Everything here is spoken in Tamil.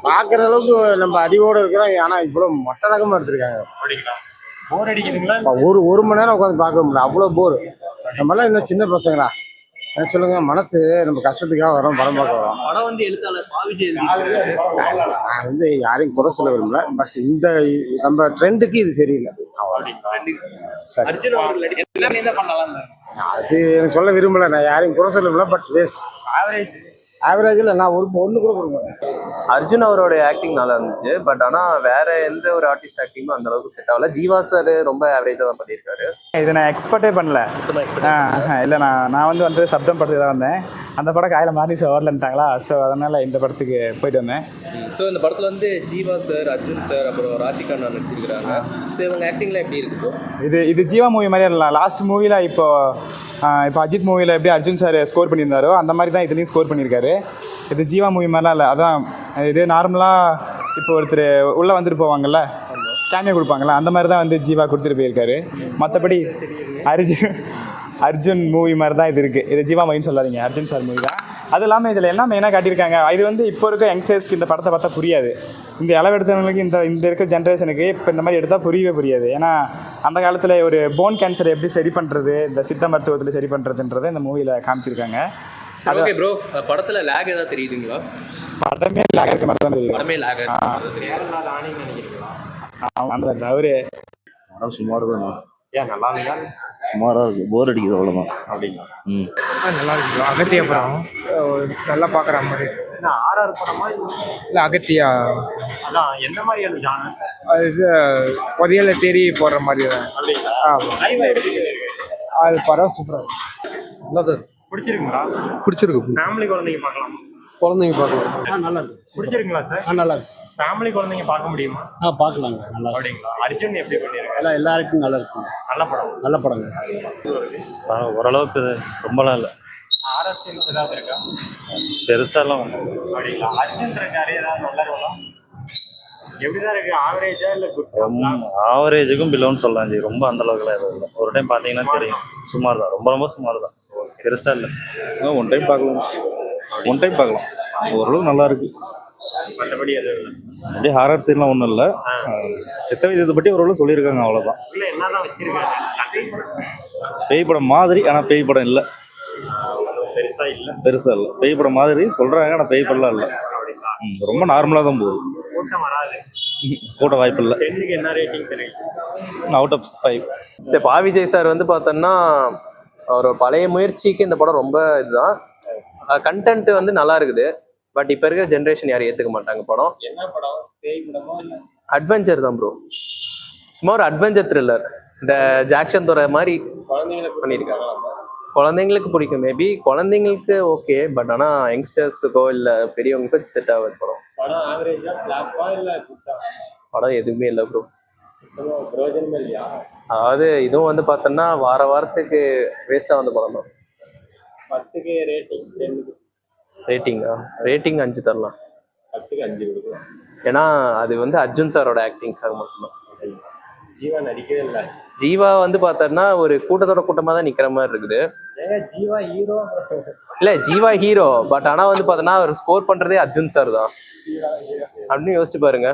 பாக்குற அளவுக்கு நம்ம அறிவோட இருக்கிறோம். ஆனா இவ்வளவு மொட்டை ரகமா எடுத்திருக்காங்க. போர் அடிக்குதுங்களா? ஒரு மணி நேரம் உட்காந்து பார்க்க முடியல, அவ்வளவு போர். நம்மளாம் இந்த சின்ன பசங்களா சொல்லுங்க, மனசு நம்ம கஷ்டத்துக்காக வரோம், படம் பார்க்க வரோம். படம் வந்து எழுத்தாளர் பாவிஜய் நான் வந்து யாரையும் குறை சொல்ல விரும்பல, பட் இந்த நம்ம ட்ரெண்டுக்கு இது சரியில்லை. அர்ஜுன் அவர்கள் என்ன பண்ணலாம் அது எனக்கு சொல்ல விரும்பல, நான் யாரையும் குறை சொல்ல விரும்பல, பட் வேஸ்ட். ஆவரேஜில் நான் ஒன்று கூட கொடுங்க. அர்ஜுன் அவரோட ஆக்டிங் நல்லா இருந்துச்சு, பட் ஆனால் வேற எந்த ஒரு ஆர்டிஸ்ட் ஆக்டிங்கும் அந்த அளவுக்கு செட் ஆகல. ஜீவா சார் ரொம்ப ஆவரேஜாக தான் பண்ணியிருக்காரு. இதை நான் எக்ஸ்பெக்டே பண்ணல. இல்லை, நான் வந்து சப்தம் படத்துக்கு தான் வந்தேன். அந்த படம் காலையில் மார்னிங் வரலன்ட்டாங்களா, ஸோ அதனால் இந்த படத்துக்கு போயிட்டு வந்தேன். ஸோ இந்த படத்தில் வந்து ஜீவா சார், அர்ஜுன் சார், அப்புறம் ராதிகா நான் நடிச்சிருக்கிறாங்க. ஸோ இவங்க ஆக்டிங்லாம் எப்படி இருக்குது? இது ஜீவா மூவி மாதிரியே இல்லை. லாஸ்ட் மூவியில் இப்போ அஜித் மூவியில் எப்படி அர்ஜுன் சார் ஸ்கோர் பண்ணியிருந்தாரோ அந்த மாதிரி தான் இதுலேயும் ஸ்கோர் பண்ணியிருக்காரு. இது ஜீவா மூவி மாதிரிலாம் இல்லை. அதான் இது நார்மலாக இப்போ ஒருத்தர் உள்ளே வந்துட்டு போவாங்கல்ல, கேமியா கொடுப்பாங்கள்ல, அந்த மாதிரி தான் வந்து ஜீவா கொடுத்துட்டு போயிருக்காரு. மற்றபடி அர்ஜுன் மூவி மாதிரி தான் இது இருக்குது. இது ஜீவா மூவின்னு சொல்லாதீங்க, அர்ஜுன் சார் மூவி தான். அது இல்லாமல் இதில் என்ன மெயினாக காட்டியிருக்காங்க, இது வந்து இப்போ இருக்க யங்ஸ்டர்ஸ்க்கு இந்த படத்தை பார்த்தா புரியாது. இந்த அளவெடுத்தவங்களுக்கு இந்த இருக்க ஜென்ரேஷனுக்கு இப்போ இந்த மாதிரி எடுத்தால் புரியவே புரியாது. ஏன்னா அந்த காலத்தில் ஒரு போன் கேன்சரை எப்படி சரி பண்ணுறது, இந்த சித்த மருத்துவத்தில் சரி பண்ணுறதுன்றதை இந்த மூவியில் காமிச்சிருக்காங்க. ஓகே ப்ரோ, படத்தில் லேக் ஏதாவது தெரியுதுங்களா? படமே லேக் இருக்க மாதிரி தான் தெரியுது. படமே லேக் அந்த அவரு படம் சுமார் தான். ஏன் நல்லா இல்லையா? சுமாராக இருக்குது, போர் அடிக்குது, அவ்வளோதான். அப்படிங்களா? நல்லா இருக்கு. அகத்தியா படம் நல்லா பார்க்குற மாதிரி. ஆர்ஆர் படமா? இல்லை, அகத்தியா. அதான் எந்த மாதிரியான ஜானர்? அது புதையலை தேடி போடுற மாதிரி தான். அது படம் சூப்பராக நல்லா தான் பிடிச்சிருக்குங்களா? பிடிச்சிருக்கு. ஃபேமிலி குழந்தைங்க பார்க்கலாம். குழந்தைங்க பார்க்கலாம். நல்லா இருக்கு. பிடிச்சிருக்குங்களா சார்? நல்லா இருக்கு. ஃபேமிலி குழந்தைங்க பார்க்க முடியுமா? பார்க்கலாங்க. நல்லா அப்படிங்களா? அர்ஜுன் எப்படி பண்ணிருக்காங்க? எல்லாருக்கும் நல்லா இருக்கும். நல்ல படம். நல்ல படங்க. ஓரளவுக்கு ரொம்பலாம் இல்லை. ஆர்எஸ் ஏதாவது இருக்கா? பெருசாலாம் அப்படிங்களா? அர்ஜுன் இருக்காரு, ஏதாவது நல்ல ரோலா? எப்படிதான் இருக்கு? ஆவரேஜா இல்லை குட்? ஆவரேஜுக்கும் பிலோன்னு சொல்லலாம் ஜி. ரொம்ப அந்த அளவுக்குலாம் எதுவும் இல்லை. ஒரு டைம் பார்த்தீங்கன்னா தெரியும். சுமார் தான், ரொம்ப சுமார் தான், பெருசாக இல்லை. ஒன் டைம் பார்க்கலாம், ஓரளவு நல்லா இருக்கு. மற்றபடி எதுவும் இல்லை. அப்படியே ஹாரர் சீன்லாம் ஒன்றும் இல்லை. சித்த வைத்தியத்தை பற்றி ஓரளவு சொல்லியிருக்காங்க, அவ்வளோதான். இல்லை, என்னதான் வச்சிருக்காங்க? பேய் படம் மாதிரி, ஆனால் பேய் படம் இல்லை. பெருசாக இல்லை. பேய் படம் மாதிரி சொல்கிறாங்க, ஆனால் பேய் படம்லாம் இல்லை. ரொம்ப நார்மலாக தான் போகுது. கூட்டம் வராது. கூட்ட வாய்ப்பு இல்லை. என்ன ரேட்டிங் தெரியும்? Out of 5. சரி, பாவிஜய் சார் வந்து பார்த்தோன்னா அவர் பழைய முயற்சிக்கு இந்த படம் ரொம்ப இதுதான். கண்டென்ட் வந்து நல்லா இருக்குது, பட் இப்போ இருக்கிற ஜென்ரேஷன் யாரும் ஏற்றுக்க மாட்டாங்க. படம் என்ன படம்? பேய் படமா? அட்வென்ச்சர் தான் ப்ரோ. சும்மா ஒரு அட்வென்ச்சர் த்ரில்லர். இந்த ஜாக்சன் துறை மாதிரி குழந்தைங்களுக்கு பண்ணியிருக்காங்க. குழந்தைங்களுக்கு பிடிக்கும், மேபி குழந்தைங்களுக்கு ஓகே, பட் ஆனால் யங்ஸ்டர்ஸுக்கோ இல்லை பெரியவங்களுக்கோ செட் ஆகுது படம். படம் ஆவரேஜா ஃபிளாப்பா இல்லை குட்டா? படம் எதுவுமே இல்லை ப்ரோ. பிரயோஜனமே இல்லையா? அதாவது இதுவும் வந்து பார்த்தோன்னா வாரத்துக்கு வேஸ்ட்டாக வந்த படம் தான். 10க்கு ரேட்டிங் 10க்கு ரேட்டிங் 5 தரலாம். 10க்கு 5 கொடுக்கும். ஏன்னா அது வந்து அர்ஜுன் சாரோட ஆக்டிங்காக மட்டும்தான். ஜீவா நடிக்கவே இல்லை. ஜீவா வந்து பார்த்தோன்னா ஒரு கூட்டமாக தான் நிற்கிற மாதிரி இருக்குது. ஜீவா ஹீரோ இல்லை, ஜீவா ஹீரோ, பட் ஆனால் வந்து பார்த்தோன்னா அவர் ஸ்கோர் பண்ணுறதே அர்ஜுன் சார் தான் அப்படின்னு யோசிச்சு பாருங்க.